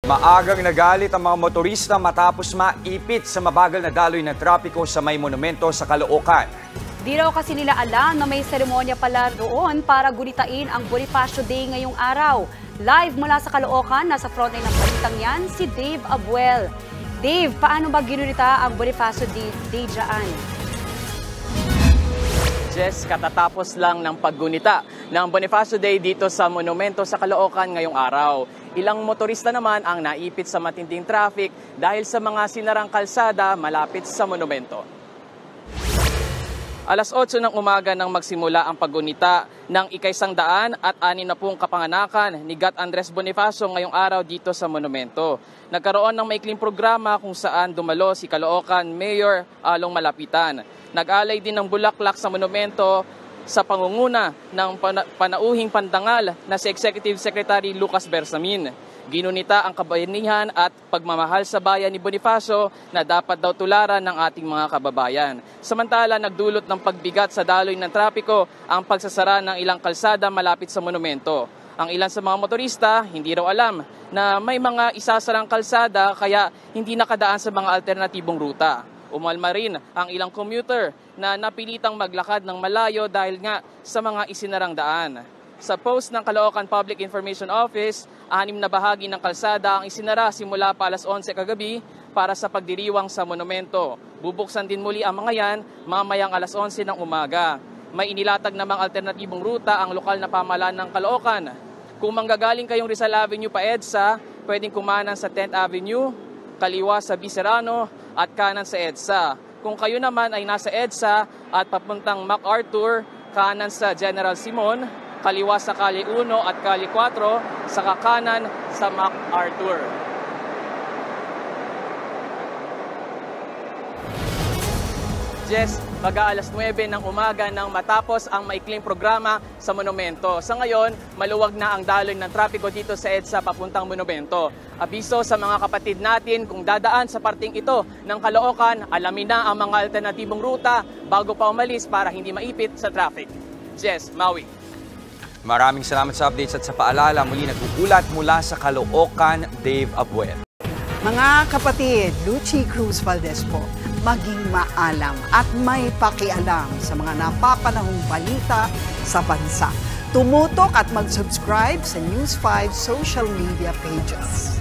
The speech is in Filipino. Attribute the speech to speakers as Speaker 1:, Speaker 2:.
Speaker 1: Maagang nagalit ang mga motorista matapos maipit sa mabagal na daloy ng trapiko sa may monumento sa Caloocan.
Speaker 2: Di raw kasi nila alam na may seremonya pala roon para gunitain ang Bonifacio Day ngayong araw. Live mula sa Caloocan, nasa frontline ng balitang yan, si Dave Abuel. Dave, paano ba ginunita ang Bonifacio Day dyan?
Speaker 3: Jess, katatapos lang ng paggunita ng Bonifacio Day dito sa monumento sa Caloocan ngayong araw. Ilang motorista naman ang naipit sa matinding traffic dahil sa mga sinarang kalsada malapit sa monumento. Alas 8 ng umaga nang magsimula ang paggunita ng ika-160 kapanganakan ni Gat Andres Bonifacio ngayong araw dito sa monumento. Nagkaroon ng maikling programa kung saan dumalo si Caloocan Mayor Along Malapitan. Nag-alay din ng bulaklak sa monumento sa pangunguna ng panauhing pandangal na si Executive Secretary Lucas Bersamin. Ginunita ang kabayanihan at pagmamahal sa bayan ni Bonifacio na dapat daw tularan ng ating mga kababayan. Samantala, nagdulot ng pagbigat sa daloy ng trapiko ang pagsasara ng ilang kalsada malapit sa monumento. Ang ilan sa mga motorista hindi raw alam na may mga isasarang kalsada kaya hindi nakadaan sa mga alternatibong ruta. Umalma rin ang ilang commuter na napilitang maglakad ng malayo dahil nga sa mga isinarang daan. Sa post ng Caloocan Public Information Office, 6 na bahagi ng kalsada ang isinara simula pa alas 11 kagabi para sa pagdiriwang sa monumento. Bubuksan din muli ang mga yan mamayang alas 11 ng umaga. May inilatag namang alternatibong ruta ang lokal na pamahalaan ng Caloocan. Kung manggagaling kayong Rizal Avenue pa EDSA, pwedeng kumanan sa 10th Avenue, kaliwa sa Biserano at kanan sa EDSA. Kung kayo naman ay nasa EDSA at papuntang MacArthur, kanan sa General Simon, kaliwa sa Kali 1 at Kali 4, saka kanan sa MacArthur. Jess, mag-aalas 9 ng umaga nang matapos ang maikling programa sa monumento. Sa ngayon, maluwag na ang daloy ng trapiko dito sa EDSA papuntang monumento. Abiso sa mga kapatid natin kung dadaan sa parting ito ng Caloocan, alamin na ang mga alternatibong ruta bago pa umalis para hindi maipit sa traffic. Jess, Maui.
Speaker 1: Maraming salamat sa updates at sa paalala. Muli nag-uulat mula sa Caloocan, Dave Abuel.
Speaker 4: Mga kapatid, Lucy Cruz Valdez po, maging maalam at may pakialam sa mga napapanahong balita sa bansa. Tumutok at mag-subscribe sa News 5 social media pages.